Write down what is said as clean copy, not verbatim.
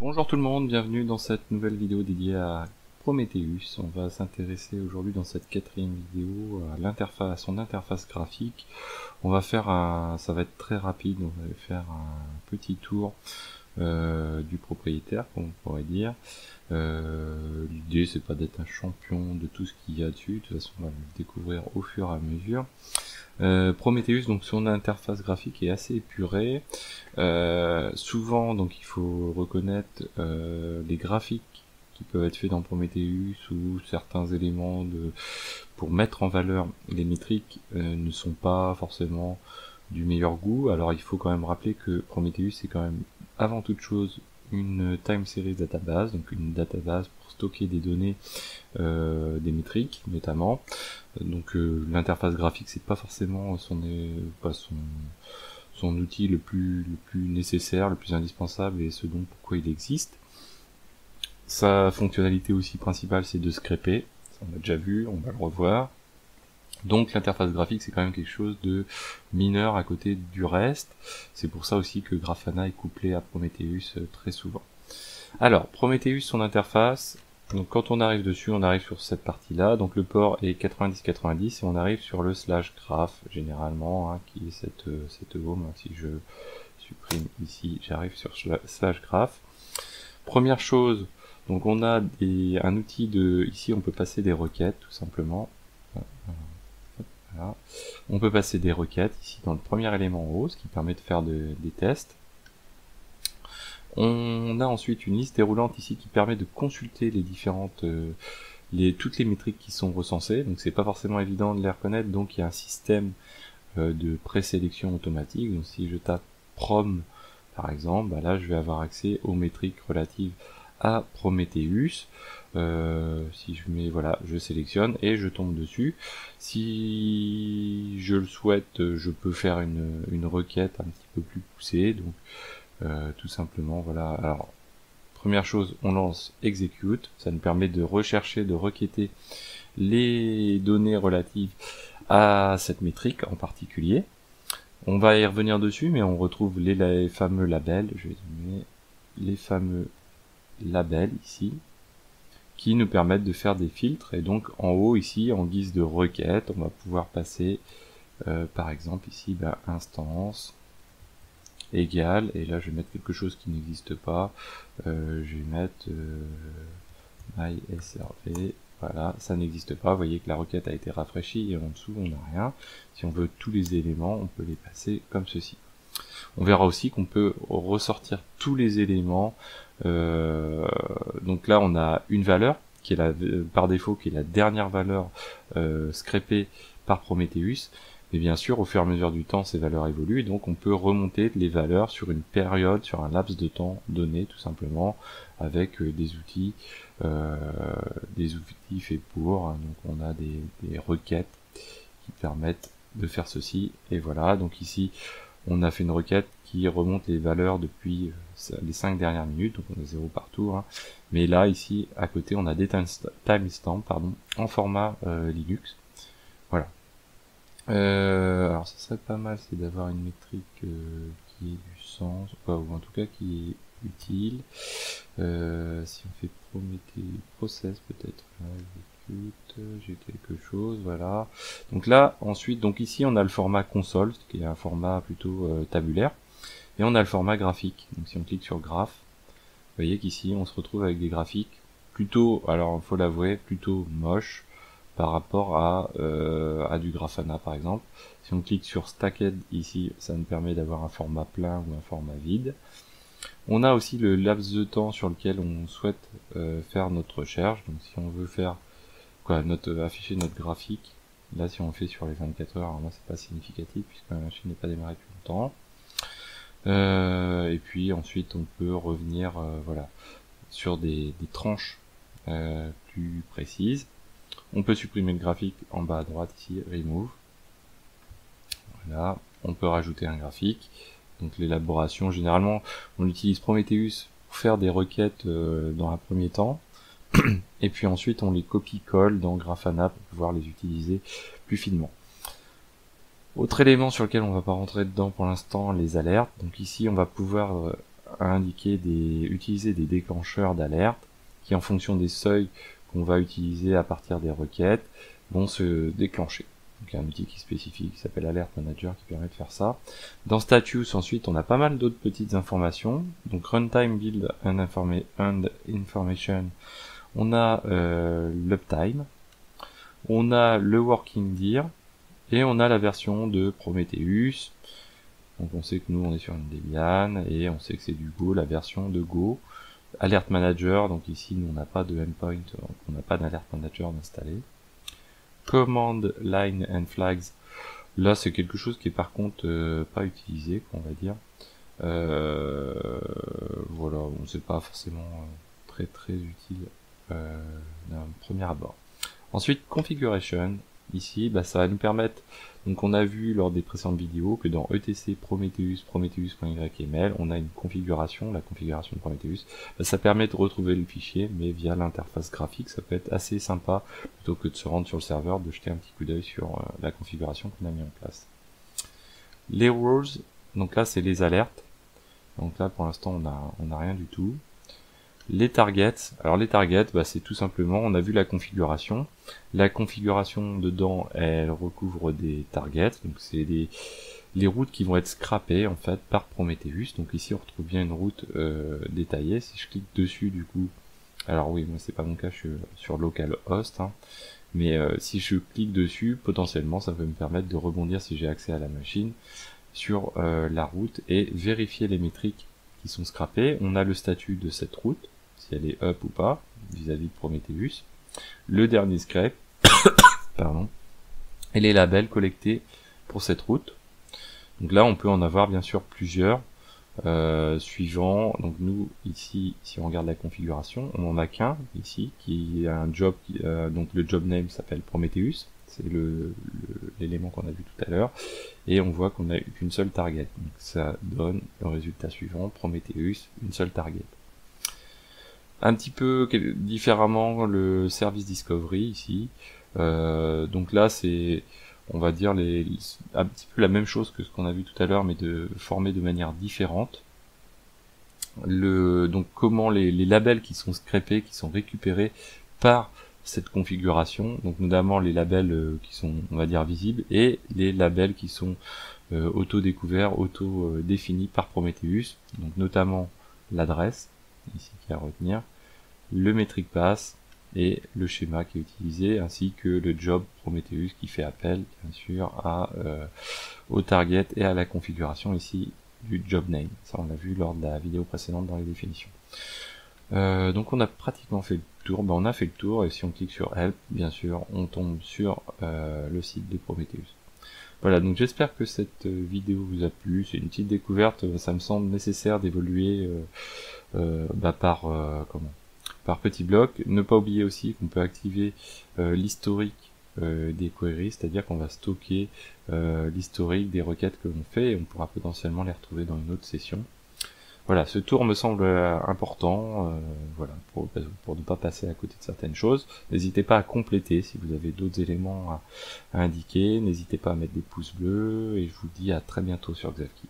Bonjour tout le monde, bienvenue dans cette nouvelle vidéo dédiée à Prometheus. On va s'intéresser aujourd'hui dans cette quatrième vidéo à l'interface, son interface graphique. On va faire ça va être très rapide, on va faire un petit tour du propriétaire, comme on pourrait dire. L'idée c'est pas d'être un champion de tout ce qu'il y a dessus, de toute façon on va le découvrir au fur et à mesure. Prometheus, donc son interface graphique est assez épurée. Souvent, donc il faut reconnaître les graphiques qui peuvent être faits dans Prometheus ou certains éléments pour mettre en valeur les métriques ne sont pas forcément du meilleur goût. Alors il faut quand même rappeler que Prometheus c'est quand même avant toute chose une time series database, donc une database pour stocker des données, des métriques notamment. Donc l'interface graphique c'est pas forcément son outil le plus nécessaire, le plus indispensable et ce dont pourquoi il existe. Sa fonctionnalité aussi principale c'est de scraper, ça on l'a déjà vu, on va le revoir. Donc l'interface graphique c'est quand même quelque chose de mineur à côté du reste. C'est pour ça aussi que Grafana est couplé à Prometheus très souvent. Alors Prometheus, son interface, donc quand on arrive dessus, on arrive sur cette partie-là, donc le port est 90-90 et on arrive sur le /graph généralement, hein, qui est cette home. Si je supprime ici, j'arrive sur /graph. Première chose, donc on a un outil ici on peut passer des requêtes tout simplement. Voilà. On peut passer des requêtes ici dans le premier élément en haut, ce qui permet de faire des tests. On a ensuite une liste déroulante ici qui permet de consulter les différentes, toutes les métriques qui sont recensées. Donc c'est pas forcément évident de les reconnaître, donc il y a un système de présélection automatique. Donc si je tape prom par exemple, bah là je vais avoir accès aux métriques relatives à Prometheus. Si je mets, voilà, je sélectionne et je tombe dessus. Si je le souhaite, je peux faire une requête un petit peu plus poussée, donc tout simplement, voilà. Alors première chose, on lance execute, ça nous permet de rechercher, de requêter les données relatives à cette métrique en particulier. On va y revenir dessus, mais on retrouve les fameux labels, je vais donner les fameux labels ici, qui nous permettent de faire des filtres, et donc en haut ici, en guise de requête, on va pouvoir passer, par exemple ici, instance, égale, et là je vais mettre quelque chose qui n'existe pas, je vais mettre mysrv, voilà, ça n'existe pas, vous voyez que la requête a été rafraîchie et en dessous on n'a rien. Si on veut tous les éléments, on peut les passer comme ceci. On verra aussi qu'on peut ressortir tous les éléments, donc là on a une valeur qui est par défaut qui est la dernière valeur scrapée par Prometheus. Mais bien sûr, au fur et à mesure du temps, ces valeurs évoluent, et donc on peut remonter les valeurs sur une période, sur un laps de temps donné, tout simplement, avec des outils faits pour. Donc on a des requêtes qui permettent de faire ceci, et voilà. Donc ici, on a fait une requête qui remonte les valeurs depuis les 5 dernières minutes, donc on a 0 partout. Hein. Mais là, ici, à côté, on a des timestamps, en format Linux. Voilà. Alors ça serait pas mal, c'est d'avoir une métrique qui ait du sens, ou en tout cas qui est utile. Si on fait process peut-être, j'ai quelque chose, voilà. Donc là, ensuite, donc ici on a le format console, qui est un format plutôt tabulaire, et on a le format graphique. Donc si on clique sur graph, vous voyez qu'ici on se retrouve avec des graphiques plutôt, alors il faut l'avouer, plutôt moches, par rapport à du Grafana par exemple. Si on clique sur Stacked ici, ça nous permet d'avoir un format plein ou un format vide. On a aussi le laps de temps sur lequel on souhaite faire notre recherche. Donc si on veut faire afficher notre graphique, là si on fait sur les 24 heures, alors là c'est pas significatif puisque la machine n'est pas démarrée depuis longtemps. Et puis ensuite on peut revenir voilà, sur des tranches plus précises. On peut supprimer le graphique en bas à droite ici, remove. Voilà, on peut rajouter un graphique. Donc l'élaboration, généralement, on utilise Prometheus pour faire des requêtes dans un premier temps. Et puis ensuite, on les copie-colle dans Grafana pour pouvoir les utiliser plus finement. Autre élément sur lequel on va pas rentrer dedans pour l'instant, les alertes. Donc ici, on va pouvoir utiliser des déclencheurs d'alerte qui, en fonction des seuils qu'on va utiliser à partir des requêtes, vont se déclencher. Donc il y a un outil qui est spécifique qui s'appelle Alert Manager qui permet de faire ça. Dans Status, ensuite, on a pas mal d'autres petites informations. Donc Runtime Build and Information, on a l'Uptime, on a le Working Dir, et on a la version de Prometheus. Donc on sait que nous on est sur une Debian, et on sait que c'est du Go, la version de Go. Alert Manager, donc ici nous on n'a pas de endpoint, donc on n'a pas d'Alert Manager d'installer. Command Line and Flags, là c'est quelque chose qui est par contre pas utilisé, on va dire. Voilà, bon, c'est pas forcément très utile d'un premier abord. Ensuite, Configuration, ici, ça va nous permettre, donc on a vu lors des précédentes vidéos que dans etc Prometheus, prometheus.yml, on a une configuration, la configuration de Prometheus. Ça permet de retrouver le fichier, mais via l'interface graphique, ça peut être assez sympa, plutôt que de se rendre sur le serveur, de jeter un petit coup d'œil sur la configuration qu'on a mis en place. Les rules, donc là c'est les alertes, donc là pour l'instant on a rien du tout. Les targets, alors les targets, c'est tout simplement, on a vu la configuration. La configuration dedans, elle recouvre des targets, donc c'est les routes qui vont être scrappées en fait par Prometheus. Donc ici on retrouve bien une route détaillée. Si je clique dessus du coup, alors oui, moi c'est pas mon cas, je suis sur localhost, hein, mais si je clique dessus, potentiellement ça peut me permettre de rebondir si j'ai accès à la machine sur la route et vérifier les métriques qui sont scrappées. On a le statut de cette route, si elle est up ou pas, vis-à-vis de Prometheus, le dernier scrape, pardon, et les labels collectés pour cette route. Donc là, on peut en avoir bien sûr plusieurs, suivant, donc nous, ici, si on regarde la configuration, on en a qu'un, ici, qui a un job, donc le job name s'appelle Prometheus, c'est l'élément qu'on a vu tout à l'heure, et on voit qu'on n'a qu'une seule target. Donc ça donne le résultat suivant, Prometheus, une seule target. Un petit peu différemment le service discovery ici. Donc là c'est, on va dire, un petit peu la même chose que ce qu'on a vu tout à l'heure, mais formé de manière différente. Donc comment les labels qui sont scrapés, qui sont récupérés par cette configuration, donc notamment les labels qui sont, on va dire, visibles, et les labels qui sont auto-découverts, auto-définis par Prometheus, donc notamment l'adresse, ici qui est à retenir, le metric pass et le schéma qui est utilisé, ainsi que le job Prometheus qui fait appel bien sûr au target et à la configuration ici du job name. Ça on l'a vu lors de la vidéo précédente dans les définitions. Donc on a pratiquement fait le tour, on a fait le tour, et si on clique sur Help, bien sûr, on tombe sur le site de Prometheus. Voilà, donc j'espère que cette vidéo vous a plu, c'est une petite découverte, ça me semble nécessaire d'évoluer par petits blocs. Ne pas oublier aussi qu'on peut activer l'historique des queries, c'est-à-dire qu'on va stocker l'historique des requêtes que l'on fait, et on pourra potentiellement les retrouver dans une autre session. Voilà, ce tour me semble important, voilà, pour ne pas passer à côté de certaines choses. N'hésitez pas à compléter si vous avez d'autres éléments à indiquer, n'hésitez pas à mettre des pouces bleus, et je vous dis à très bientôt sur Xavki.